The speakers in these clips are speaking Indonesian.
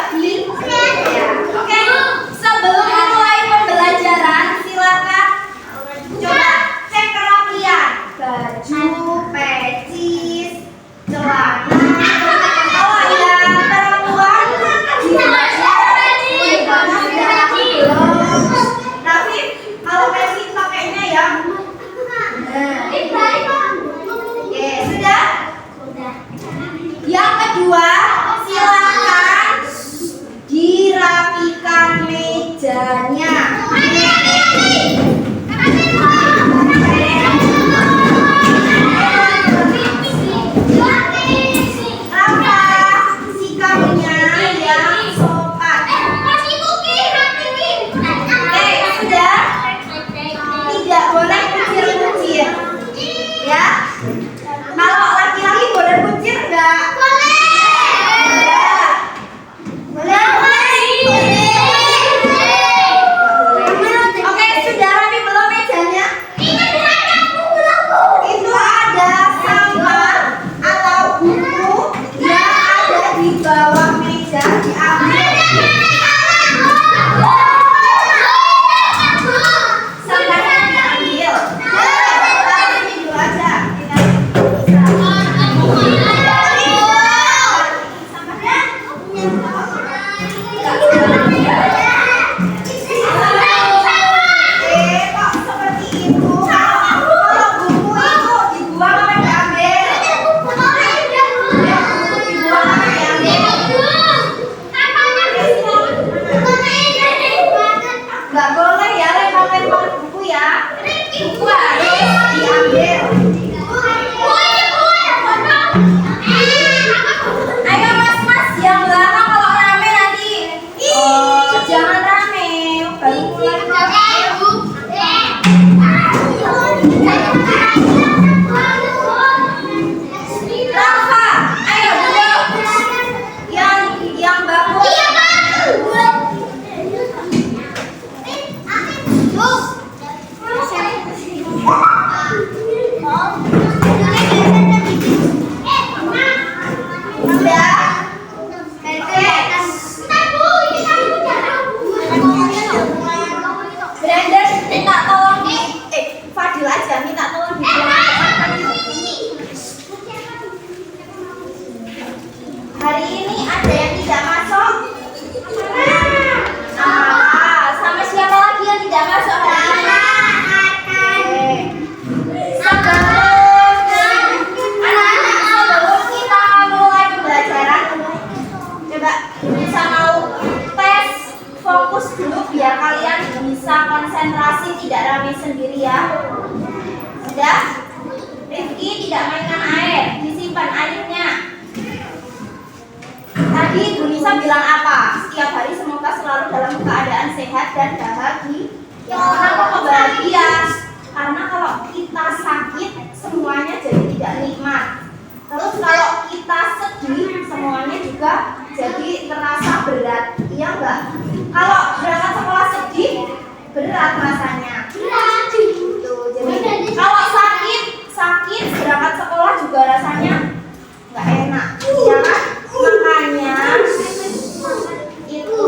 lagi? Ya. Oke, sebelum mulai pembelajaran, silakan coba cek kerapian baju, pecis, celana. Kalau yang perempuan tapi kalau pecis pakainya ya. Oke, sudah? Yang kedua, silakan dirapikan mejanya. Sikapnya yang sopan. Oke, sudah? Tidak boleh kucir-kucir. Ya? Kalau laki-laki boleh kucir enggak? Oke, sudah rapi belum mejanya? Itu ada sampah atau buku yang ada di bawah meja, diambil. Sampahnya diambil. Taruh ini dulu aja. Nggak boleh ya lempar-lempar buku ya. Buku harus diambil. Ayo mas-mas yang belakang kalau rame nanti. Jangan rame. Baru mulai. Rafa, ayo duduk. Yang bagus. Brandon minta tolong Fadil aja minta tolong hari ini ada yang tidak masuk. Sama siapa lagi yang tidak masuk hari ini? Anak-anak, sebelum kita mulai pembelajaran, coba bisa mau tes fokus dulu biar kalian bisa konsentrasi, tidak rame sendiri ya. Sudah? Rifki tidak mainkan air, disimpan airnya. Tadi Bu Nisa bilang apa? Setiap hari semoga selalu dalam keadaan sehat dan bahagia. Kenapa bahagia? Karena kalau kita sakit semuanya jadi tidak nikmat. Terus kalau kita sedih semuanya juga jadi terasa berat. Iya enggak? Kalau berangkat sekolah sedih berat rasanya. Gitu. Jadi kalau sakit berangkat sekolah juga rasanya nggak enak. Ya kan? Makanya itu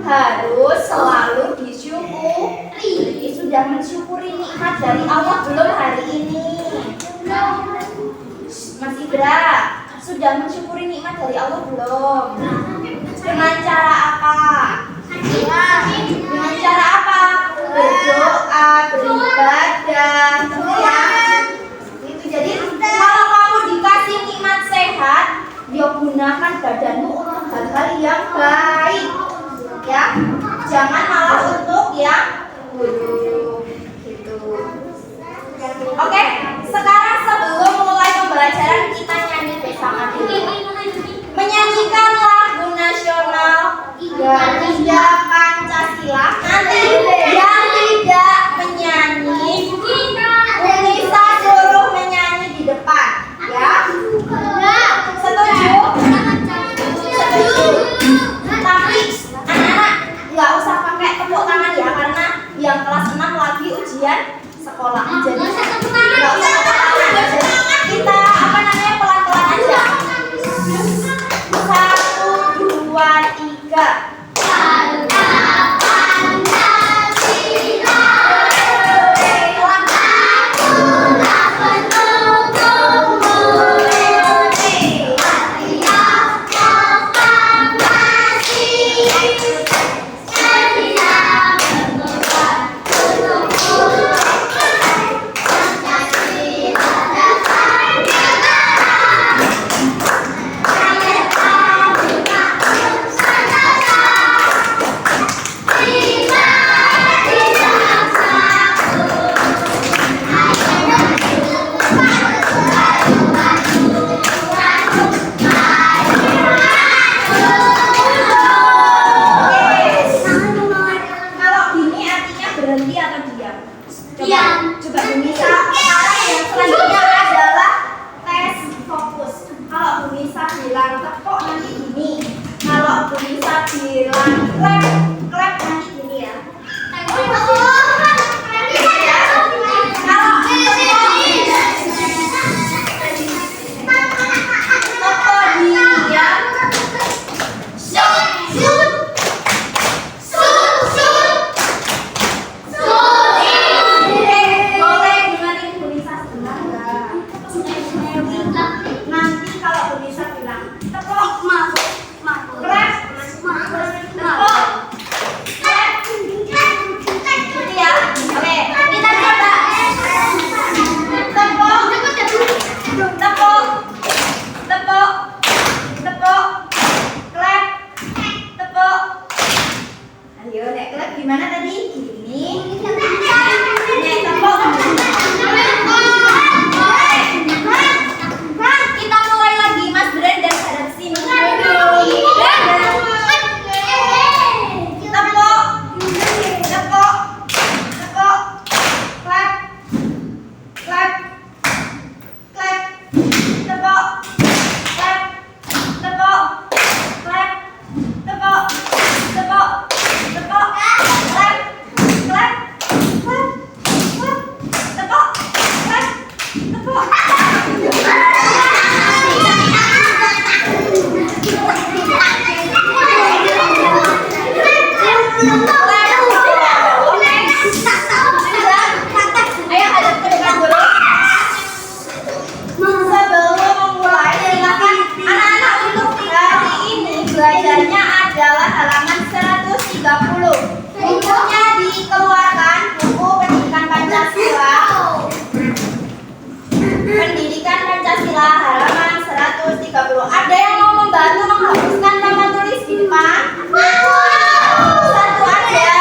harus selalu disyukuri. Sudah mensyukuri nikmat dari Allah belum hari ini? Mas Indra, sudah mensyukuri nikmat dari Allah belum? Dengan cara apa? Dengan cara apa? Berdoa, beribadah, ya. Itu jadi kalau kamu dikasih nikmat sehat, dia gunakan badanmu untuk hal-hal yang baik, ya. Jangan malah untuk yang buruk, gitu. Oke, sekarang sebelum mulai pembelajaran kita nyanyi bersama dulu. Menyanyikan lagu nasional Garuda Pancasila. Nanti yang tidak menyanyi, Unisa suruh menyanyi di depan, ya. Setuju? Setuju. Tapi anak-anak nggak usah pakai tepuk tangan ya, karena yang kelas 6 lagi ujian sekolah. Jadi nggak usah tepuk tangan. Kita pelan-pelan aja. 1, 2, 3. Coba Bunisa, sekarang yang selanjutnya adalah tes fokus. Kalau Bunisa bilang tepuk nanti gini. Kalau Bunisa bilang klep nanti gini ya. Ayo, nek klep gimana tadi? Gini. Nek tepuk. Kita mulai lagi, Mas Bren dan hadap sini. Tepuk. Tepuk. Tepuk. Klep. Klep. Klep. Tepuk. Klep. Tepuk. Klep. Tepuk. Tepuk. Tepuk, klep, klep, klep, klep, tepuk, klep, tepuk. Ayo hadap ke depan dulu. Sebelum memulai, silakan anak-anak untuk hari ini belajarnya adalah halaman 130. Bukunya dikeluarkan, buku Pendidikan Pancasila. Pendidikan Pancasila halaman 130. Ada yang mau membantu menghapuskan nama tulis di depan? Satu aja.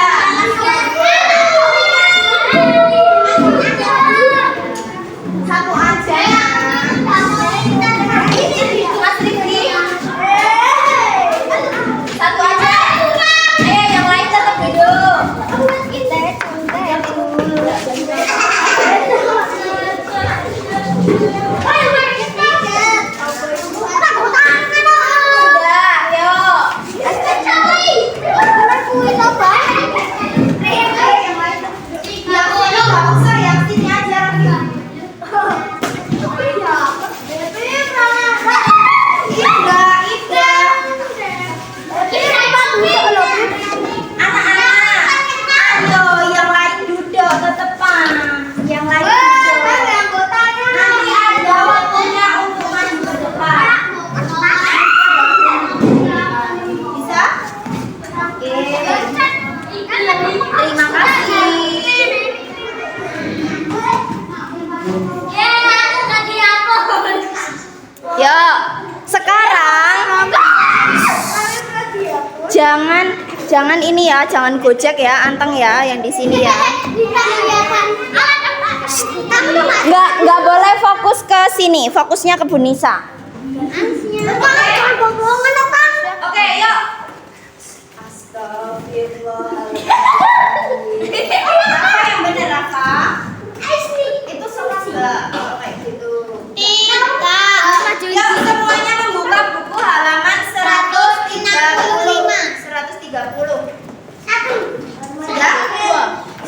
Satu aja ya. Mas Rifki. Satu aja. Ayo yang lain tetap duduk. Sudah, yuk. Terima kasih. Yuk, sekarang jangan ini ya, jangan gojek ya, anteng ya yang di sini ya. Nggak boleh fokus ke sini, fokusnya ke Bunisa. Oke, yuk. Astagfirullahaladzim. Apa yang bener, Rafa? Itu salah nggak? Kalau kayak gitu. Yuk, semuanya membuka buku halaman 130. Sudah?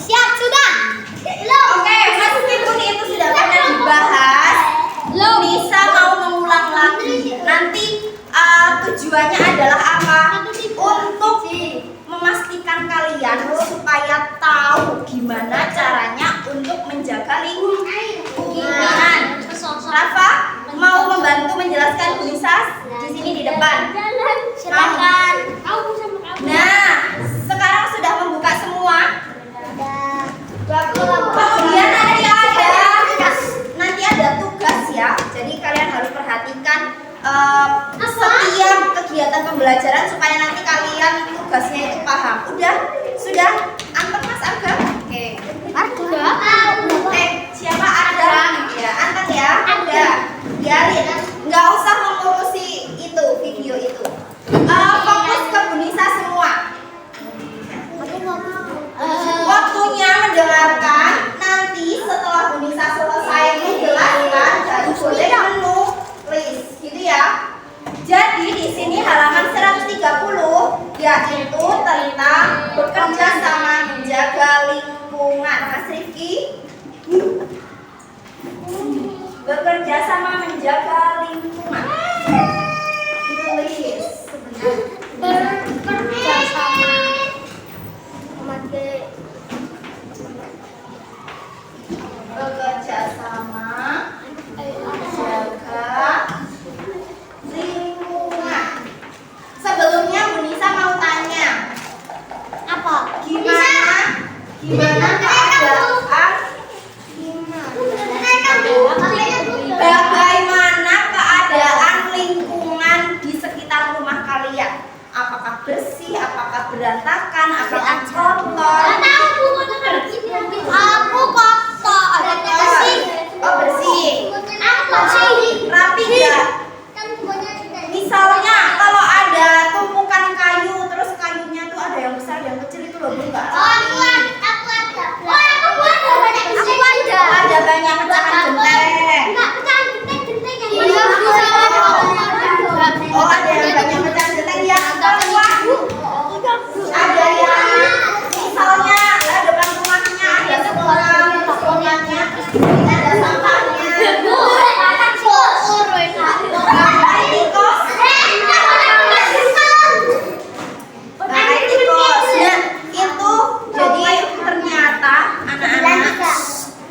Siap, sudah. Oke, meskipun itu sudah pernah dibahas, Nisa mau mengulang lagi. Nanti tujuannya adalah apa? pembelajaran supaya nanti kalian tugasnya itu paham. Sudah anteng Mas Arga? Oke. Siapa ada? Ya, anteng ya. Ada. Biarin. Nggak usah mengurusi itu video itu. Fokus ke Bu Nisa semua. Waktunya mendengarkan. Nanti setelah Bu Nisa selesai menjelaskan, baru boleh menulis, gitu ya. Jadi di sini halaman 130 yaitu tentang bekerja sama menjaga lingkungan. Mas Rifki, bekerja sama menjaga lingkungan. Tulis. Bekerja sama. Bekerja sama menjaga lingkungan. Sebelumnya Bu Nisa mau tanya, Apa? gimana keadaan bagaimana keadaan lingkungan di sekitar rumah kalian? Apakah bersih, apakah berantakan, apakah kotor? Aku kotor. Bersih. Oh, bersih. Aku bersih. Rapi enggak? Misalnya kalau ada tumpukan kayu, terus kayunya tuh ada yang besar, yang kecil itu loh, enggak? Ada banyak pecahan genteng. Oh, ada yang banyak pecahan genteng ya. Ada yang misalnya depan rumahnya ada sekolahnya, terus ada sampahnya.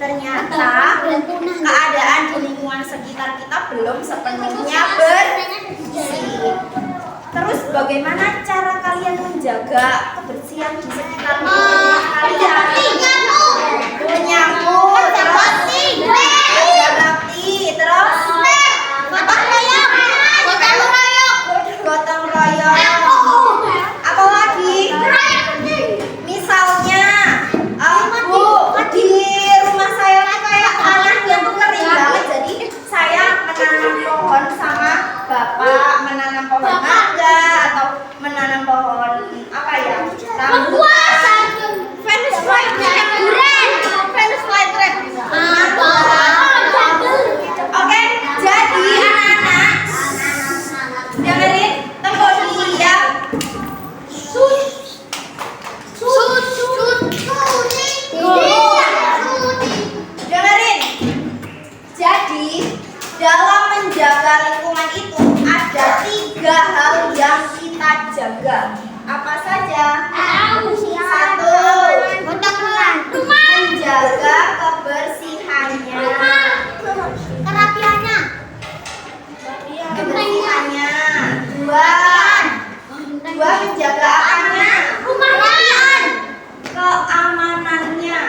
Ternyata keadaan di lingkungan sekitar kita belum sepenuhnya bersih. Terus bagaimana cara kalian menjaga kebersihan di sekitar lingkungan kalian? Menyapu, terus kerja bakti, terus gotong royong. Apa lagi? Misalnya, Bu, di rumah saya tuh kayak tanahnya tuh kering banget, jadi saya menanam pohon sama Bapak, menanam pohon mangga atau menanam pohon apa ya? Rambutan. Venus flytrap. Oke, jadi anak-anak dengerin tempat dia. Dengerin. Jadi dalam menjaga lingkungan itu ada 3 hal yang kita jaga. Apa saja? 1. Menjaga kebersihannya. Kebersihannya. 2. Menjaga apanya? Keamanannya.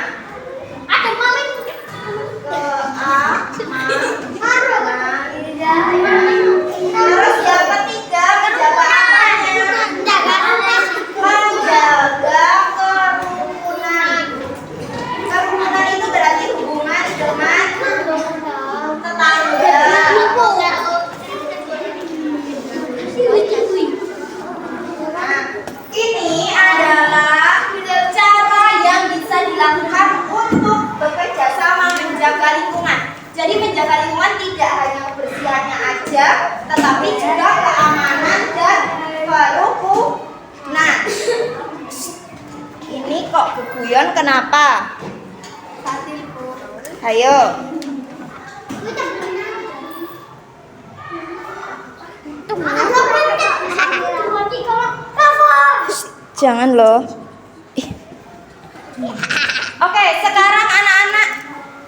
Terus yang ketiga menjaga apanya? Menjaga kerukunan. Kerukunan itu berarti hubungan dengan tetangga. Nah, ini adalah cara yang bisa dilakukan untuk bekerja sama menjaga lingkungan. Jadi menjaga lingkungan tidak hanya kebersihannya aja, tetapi juga keamanan dan kerukunan. Ini kok keguyon kenapa? Ayo. Jangan loh. Oke, sekarang anak-anak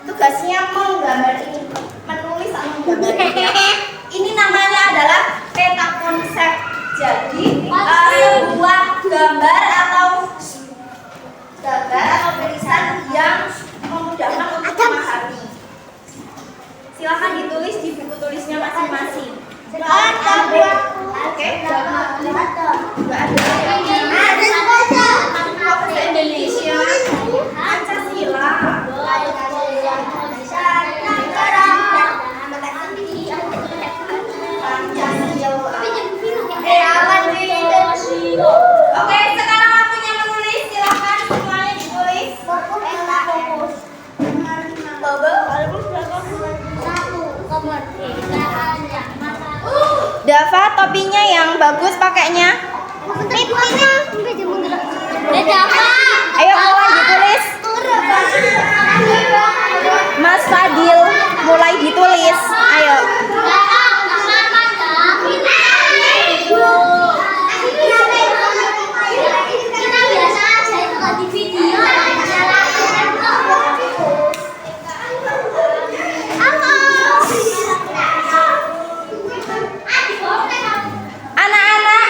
tugasnya menggambar ini, menulis atau menggambar ini. Ini namanya adalah peta konsep. Jadi sebuah gambar atau tulisan yang memudahkan untuk memahami. Silahkan ditulis di buku tulisnya masing-masing. Oke. yang bagus pakainya? Ayo mulai ditulis. Mas Fadil, mulai ditulis. Ayo. Anak-anak,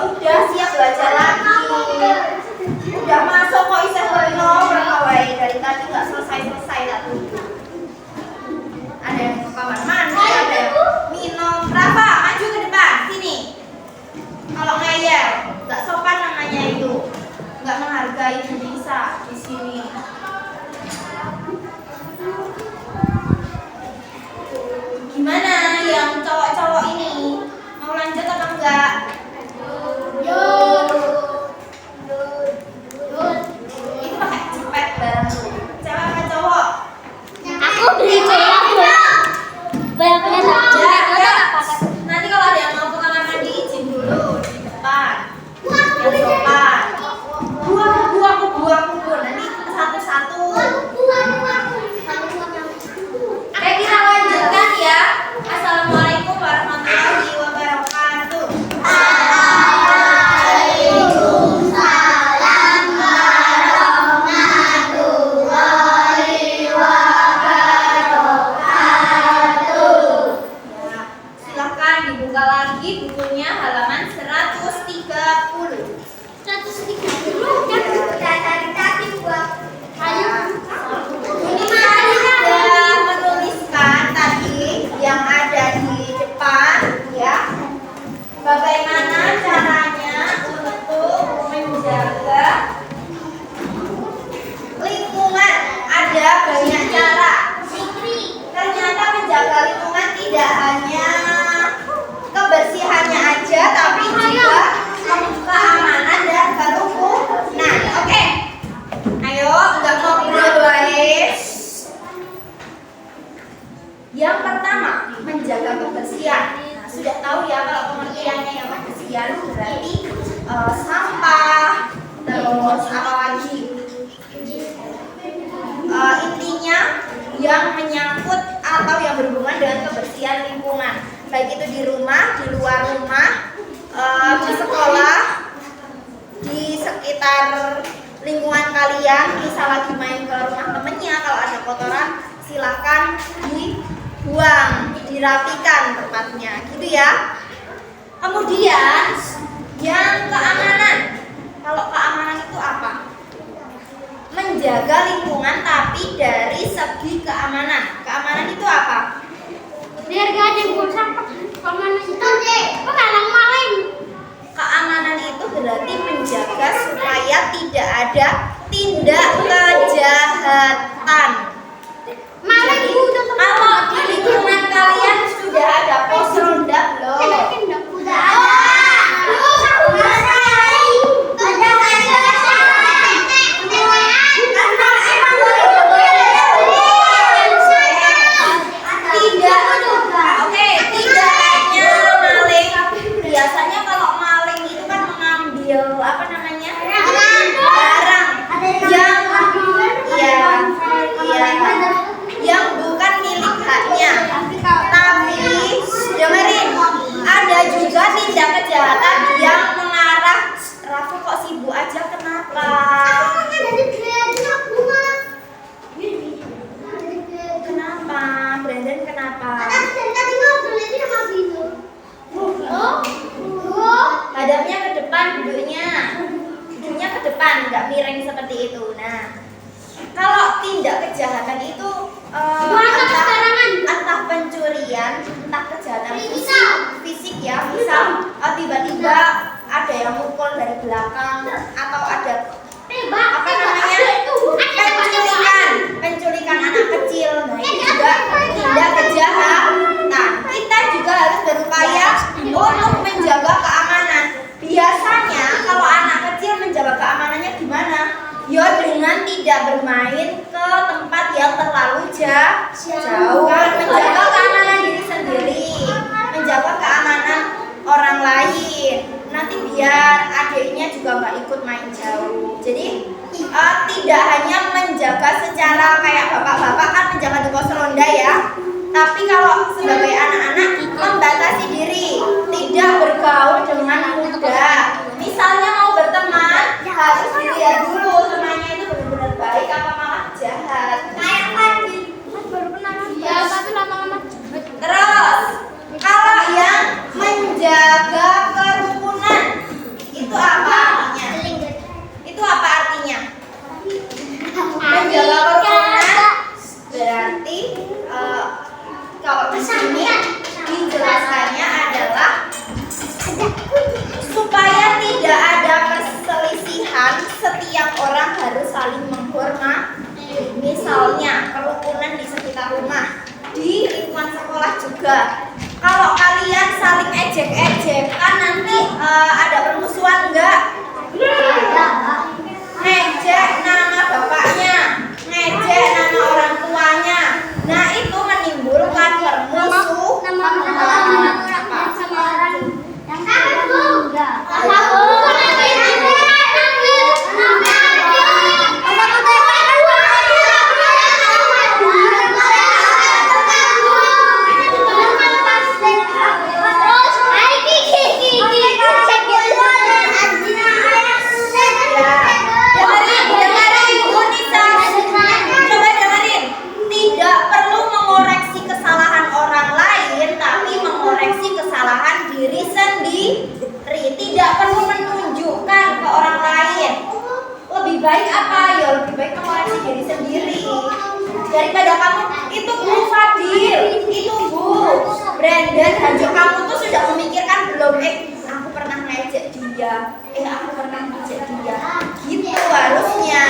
udah siap belajar lagi. Udah masuk kok iseng berapa dari tadi nggak selesai tadi. Ada yang ke kamar mandi, ada yang minum. Rafa, maju ke depan, sini. Kalau ngeyel, nggak sopan namanya itu. Nggak menghargai Nisa di sini. Gimana yang cowok-cowok ini? Mau lanjut atau enggak? Itu pakai cepet bareng tuh. Cewek apa cowok? Aku beli banyak Nanti kalau ada yang mau ke kamar mandi izin dulu di depan. Yang sopan. Buah. Nanti satu-satu. Oke, kita lanjutkan ya. Assalamualaikum warahmatullahi wabarakatuh. Waalaikumsalam warahmatullahi wabarakatuh. Ya, silakan dibuka lagi bukunya halaman 130. 130 kan dari tadi buat ayo. Ini tadi sudah menuliskan tadi yang ada di depan ya. Bagaimana caranya untuk menjaga lingkungan? Ada banyak cara. Ternyata menjaga lingkungan tidak hanya kebersihannya aja, tapi juga keamanan dan kerukunan. Oke. Ayo, nggak ngobrol guys. Yang pertama, menjaga kebersihan. Nah, sudah tahu ya kalau pengertiannya yang kebersihan berarti sampah, terus apa lagi? Intinya yang menyangkut atau yang berhubungan dengan kebersihan lingkungan, baik itu di rumah, di luar rumah, di sekolah, di sekitar lingkungan kalian. Bisa lagi main ke rumah temennya, kalau ada kotoran silahkan dibuang, dirapikan tempatnya, gitu ya. Kemudian yang keamanan. Kalau keamanan itu apa? Menjaga lingkungan tapi dari segi keamanan. Keamanan itu apa? Biar gak ada yang buang sampah. Keamanan itu penghalang maling. Keamanan itu berarti menjaga supaya tidak ada tindak kejahatan. Maling Jadi, udah kalau di lingkungan kalian sudah ada pos ronda belum? udah ada. Tidak, oke, tidak hanya maling. Biasanya kalau maling itu kan mengambil apa namanya? Barang yang bukan milik haknya. Tapi dengerin, ada juga tindak kejahatan yang mengarah. Rafa kok sibuk aja, kenapa? Kenapa? Brandon kenapa? Hadapnya ke depan, duduknya ke depan, nggak miring seperti itu. Nah, kalau tindak kejahatan itu entah pencurian, entah kejahatan fisik ya, misal tiba-tiba ada yang mukul dari belakang atau ada apa namanya penculikan anak kecil. Nah, itu juga tindak kejahatan. Kita juga harus berupaya untuk menjaga keamanan. Biasanya kalau anak kecil menjaga keamanannya gimana? Ya dengan tidak bermain ke tempat yang terlalu jauh, menjaga keamanan diri sendiri, menjaga keamanan orang lain. Nanti biar adiknya juga nggak ikut main jauh. Jadi tidak hanya menjaga secara kayak bapak-bapak kan menjaga di pos ronda ya. Tapi kalau sebagai anak-anak membatasi diri, tidak bergaul dengan muda. Misalnya mau berteman, harus dilihat dulu temannya itu benar-benar baik apa malah jahat. Kayak tadi baru kenalan. Ya, tapi lama-lama. Terus kalau yang menjaga kerukunan, lebih baik apa? Ya lebih baik mengoreksi diri sendiri daripada kamu itu Bu Fadil, itu Bu Brandon, Hanjo, kamu tuh sudah memikirkan belum? Aku pernah ngejek dia, aku pernah ngejek dia, gitu harusnya.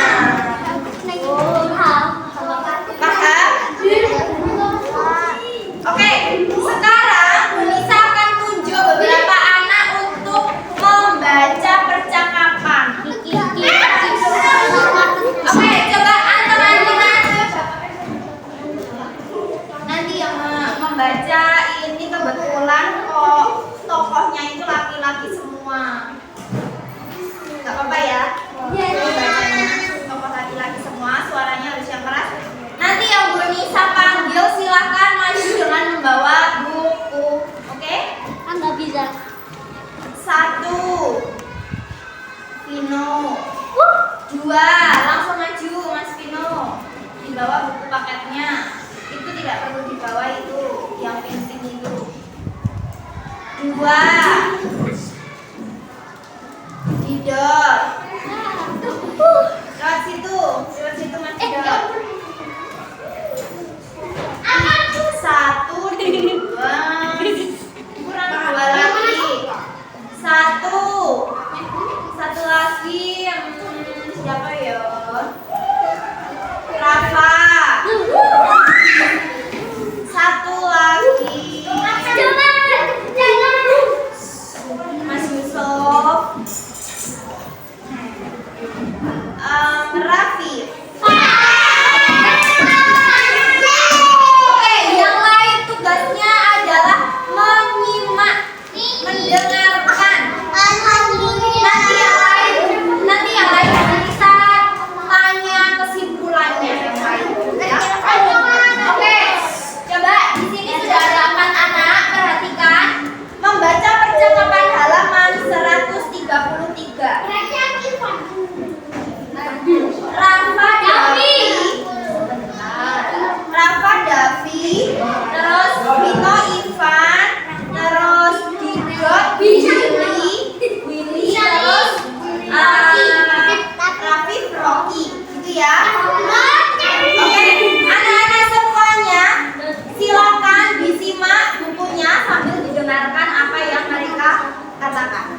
Paham? Oke, sekarang Nisa akan tunjuk beberapa anak untuk membaca percakapan. Oke, coba teman-teman. Nanti yang membaca ini kebetulan kok tokohnya itu laki-laki semua. Gak apa-apa ya? Bacanya tokoh laki-laki semua, suaranya harus yang keras. Nanti yang Bu Nisa panggil silahkan maju dengan membawa buku. Oke? Nggak bisa. 1 Vino. 2 langsung maju Mas Vino. Dibawa buku paketnya. Itu tidak perlu dibawa itu, yang penting itu. 2 Didor. Lewat situ Mas Didor. 1 2 kurang 2 lagi. 1 lagi. Siapa ya? Rafa. 1 lagi. Mas Yusuf. Raffi. Oke, yang lain tugasnya adalah menyimak, mendengarkan. Nanti yang lain bisa tanya kesimpulannya yang lain. Ya. Oke, coba di sini sudah ada 4 anak. Perhatikan, membaca percakapan halaman 133. Rafa Davi, terus Vino Ivan, terus Didot Willy, terus Raffi Rocky, gitu ya. Oke, anak-anak semuanya silakan disimak bukunya sambil didengarkan apa yang mereka katakan.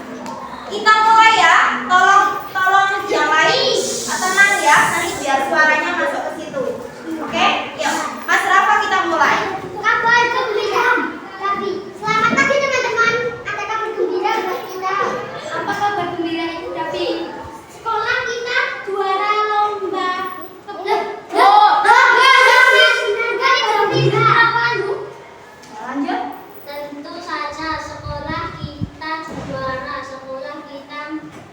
Kita mulai ya, tolong yang lain tenang ya, nanti biar suaranya masuk ke situ. Oke, yuk Mas Rafa kita mulai. Kabar gembira, tapi selamat pagi teman-teman. Ada kabar gembira buat kita. Apa kabar gembira itu, tapi sekolah kita juara lomba. Gembira apa lu? Lanjut. Tentu saja sekolah kita juara. Sekolah kita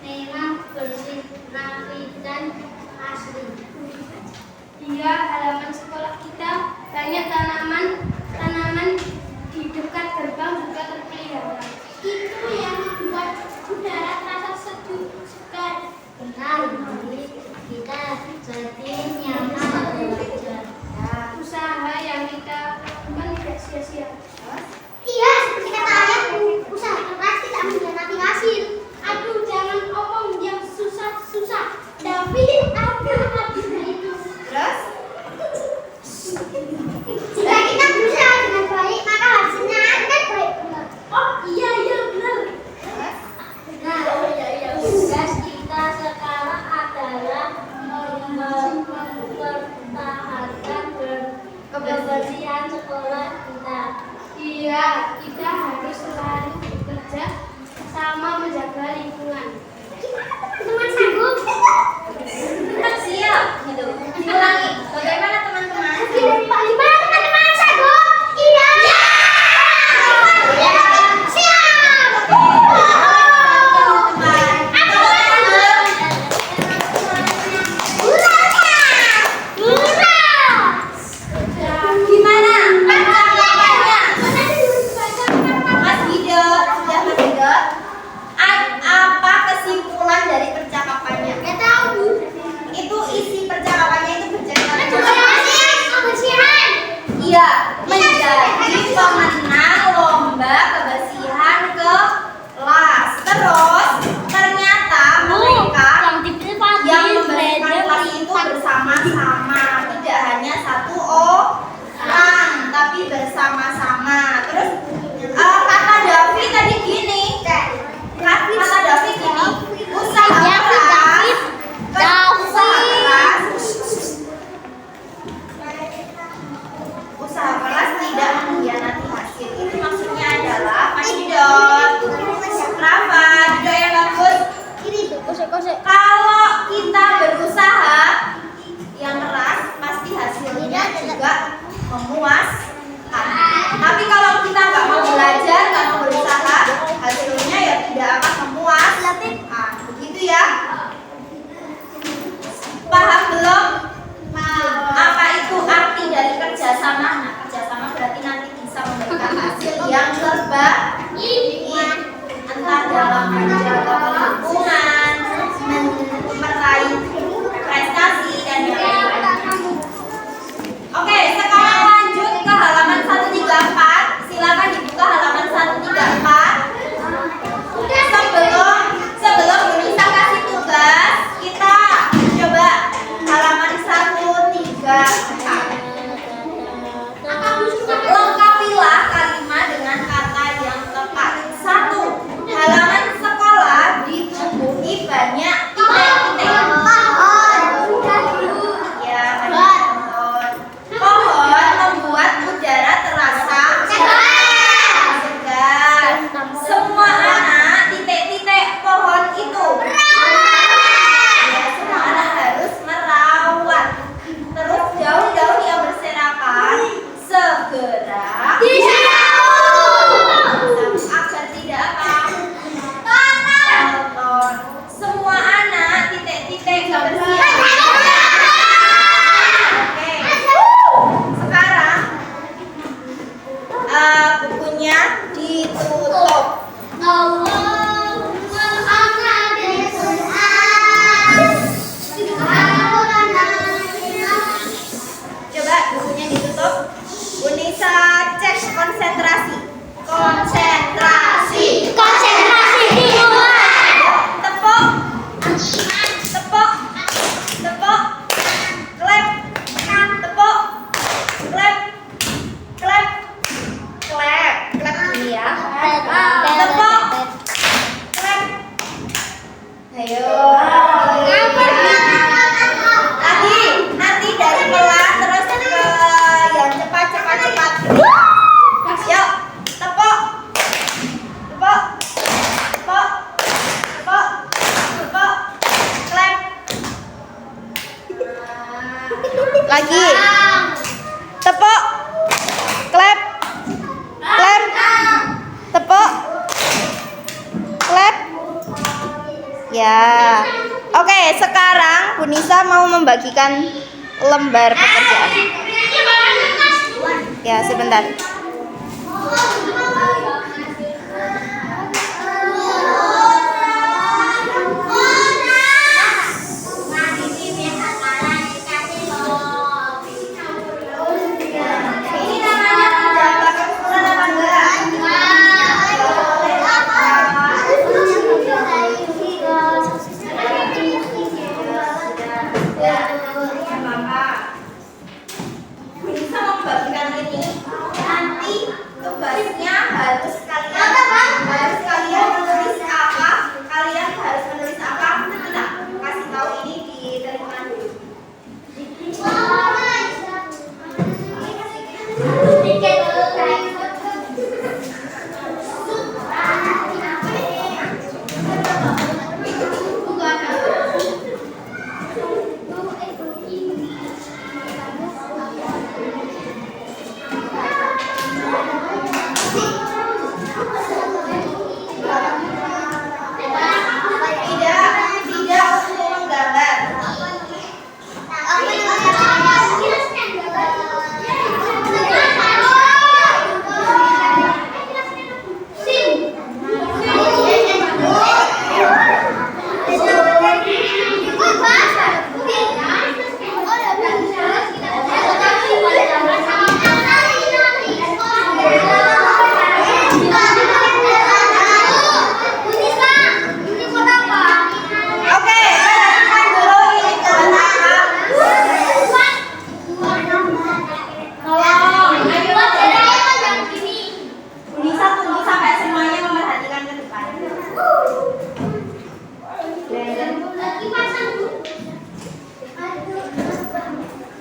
memang bersih, rapi dan asli. Iya, halaman sekolah kita banyak tanaman di dekat gerbang juga terpelihara. Itu yang membuat udara terasa sejuk segar. Benar, kita jadi nyaman belajar. Usaha yang kita lakukan tidak sia-sia. Iya, seperti kata ayahku, usaha keras tidak mengkhianati hasil. Aduh, jangan omong yang susah-susah. Tapi apa habisnya itu? Terus? Jika kita berusaha dengan baik, maka hasilnya akan baik benar. Oh iya benar. Terus? Nah, tugas kita sekarang adalah mempertahankan kebersihan sekolah kita. Lagi. Tepuk. Clap. Clap. Tepuk. Clap. Ya. Oke, sekarang Bu Nisa mau membagikan lembar pekerjaan. Ya, sebentar.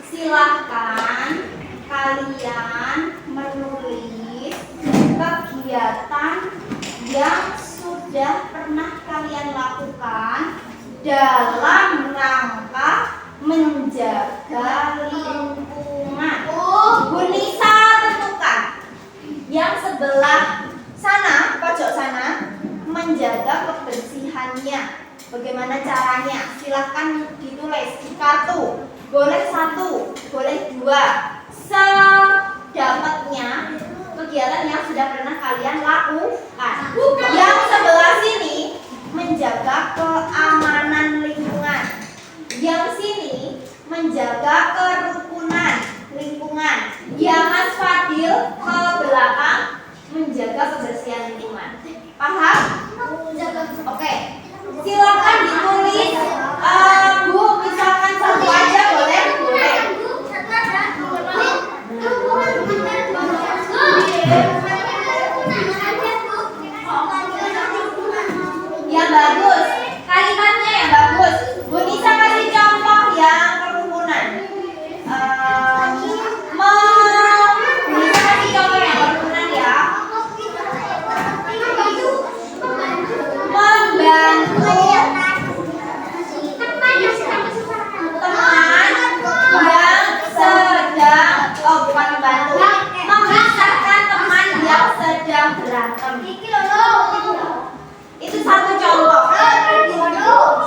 Silahkan kalian menulis kegiatan yang sudah pernah kalian lakukan dalam rangka menjaga lingkungan. Bu Nisa tentukan yang sebelah sana, pojok sana, menjaga kebersihannya. Bagaimana caranya? Silahkan ditulis di kartu. Boleh 1, boleh 2. Sedapatnya kegiatan yang sudah pernah kalian lakukan. Yang sebelah sini menjaga keamanan lingkungan. Yang sini menjaga kerukunan lingkungan. Yang Mas Fadil ke belakang menjaga kebersihan lingkungan. Paham? Oke. Silakan ditulis. Bu, misalkan 1 aja boleh? Boleh. Yang bagus, kalimatnya yang bagus. Bu Nisa kasih contoh yang kerukunan. Bu Nisa kasih contoh yang kerukunan ya. Membantu teman yang sedang, bukan membantu, memisahkan teman yang sedang berantem. Itu 1 contoh.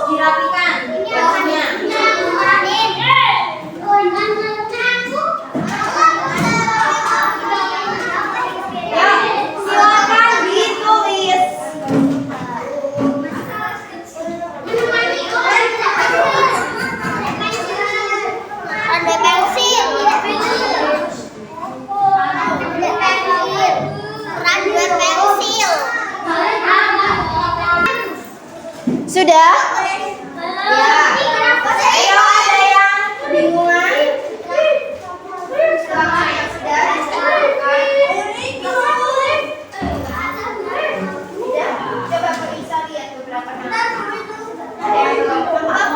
Dirapikan bajunya. Ya, silakan ditulis. Ada pensil. Sudah? Ya. Ayo, ada yang kebingungan? Selama yang sudah dilakukan. Tidak? Coba bisa lihat beberapa nama. Ada yang belum paham?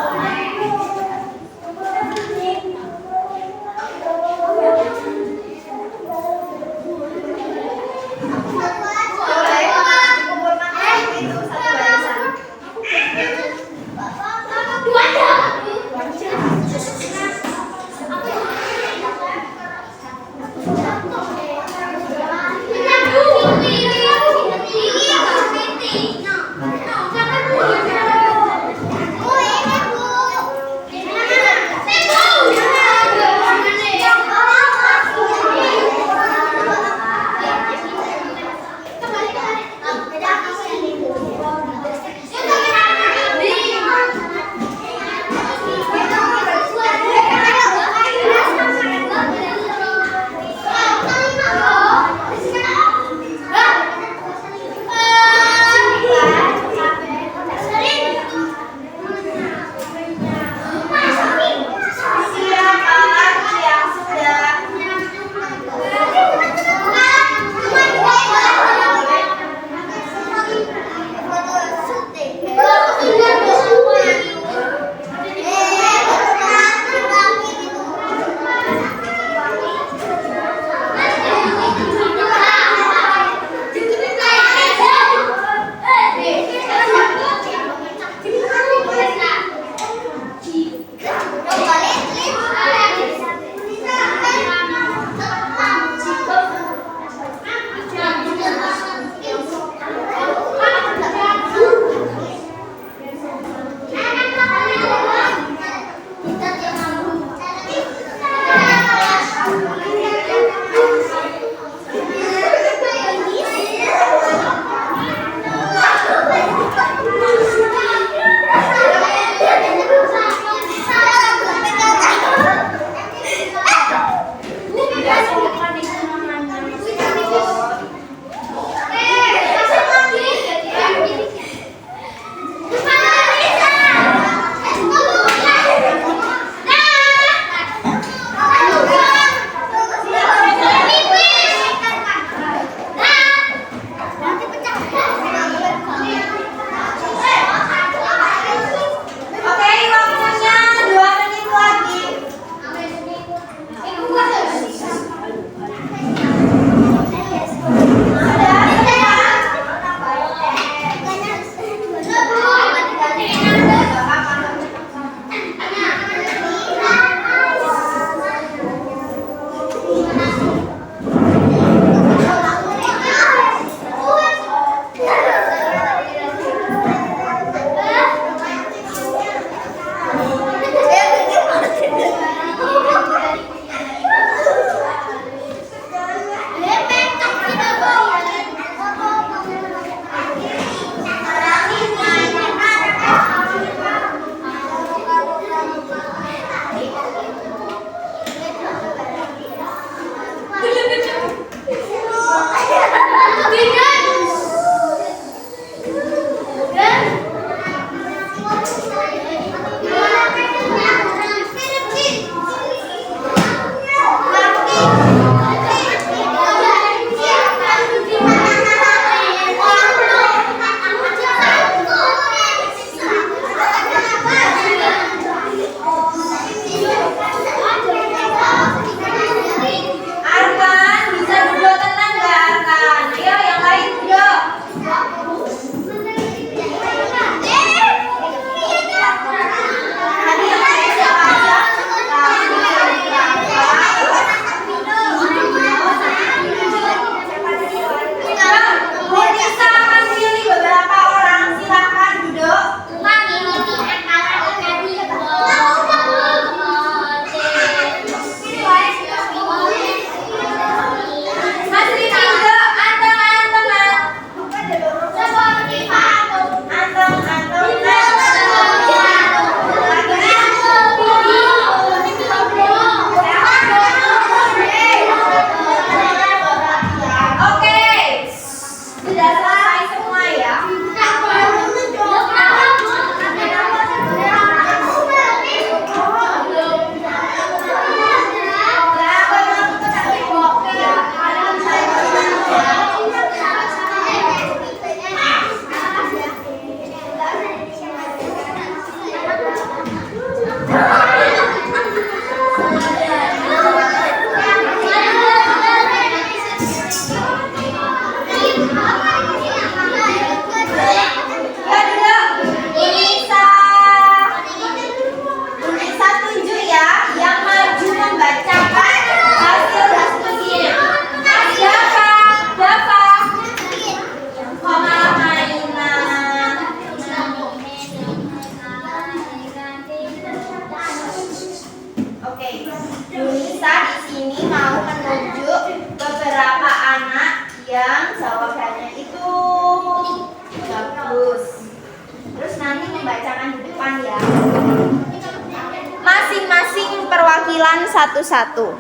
cicilan satu-satu.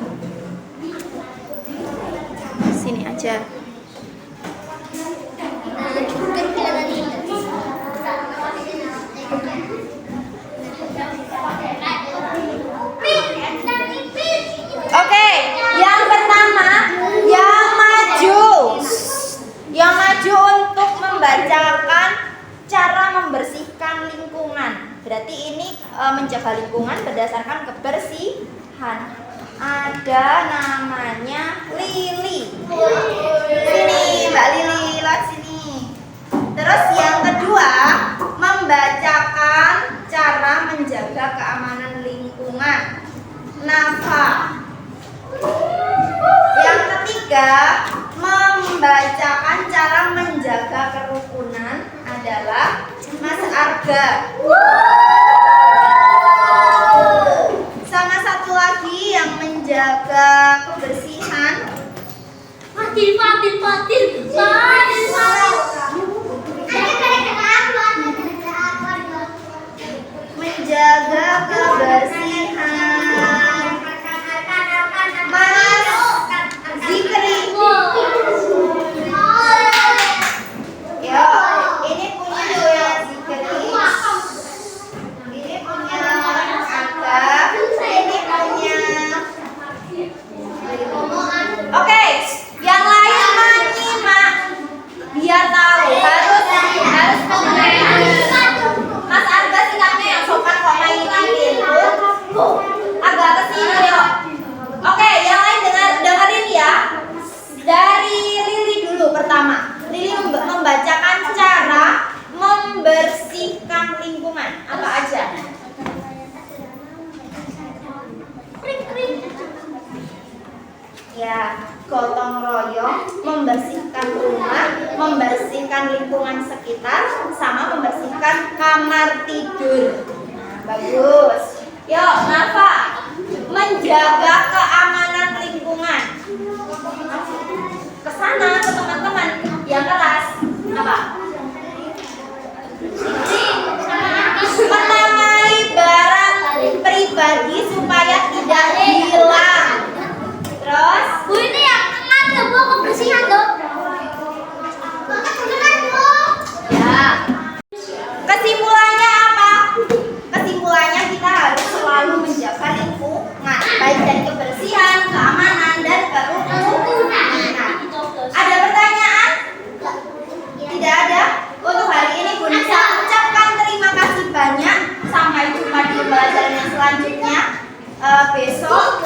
Sini aja. Oke, yang pertama yang maju. Yang maju untuk membacakan cara membersihkan lingkungan. Berarti ini menjaga lingkungan berdasarkan kebersihan. Ada namanya Lili. Sini Mbak Lili, lihat sini. Terus yang kedua, membacakan cara menjaga keamanan lingkungan. Nafa. Yang ketiga, membacakan cara menjaga kerukunan adalah Mas Arga. Sama satu lagi yang menjaga kebersihan. Fatil. Menjaga kebersihan. Mas Zikri. Yo, ini punya ya Zikri. Ini punya Aga. Ini punya. Oke, yang lain menyimak biar tahu harus Mas Arga sikapnya yang sopan kok main-main agak kesini yuk. Oke, yang lain dengerin ya. Dari Lili dulu pertama. Lili membacakan cara membersihkan lingkungan. Apa aja? Ya, gotong royong, membersihkan rumah, membersihkan lingkungan sekitar, sama membersihkan kamar tidur. Nah, bagus. Yuk, Nafa, menjaga keamanan lingkungan. Kesana ke teman-teman yang kelas apa? Menamai barang pribadi supaya tidak hilang. Terus, Bu, ini yang ada Bu kebersihan tuh. ya. Kesimpulannya apa? Kesimpulannya kita harus selalu menjaga lingkungan, baik dari kebersihan, keamanan, dan kerukunan. Ada pertanyaan? Tidak ada? Untuk hari ini Bu Nisa ucapkan terima kasih banyak. Sampai jumpa di pembelajaran yang selanjutnya besok.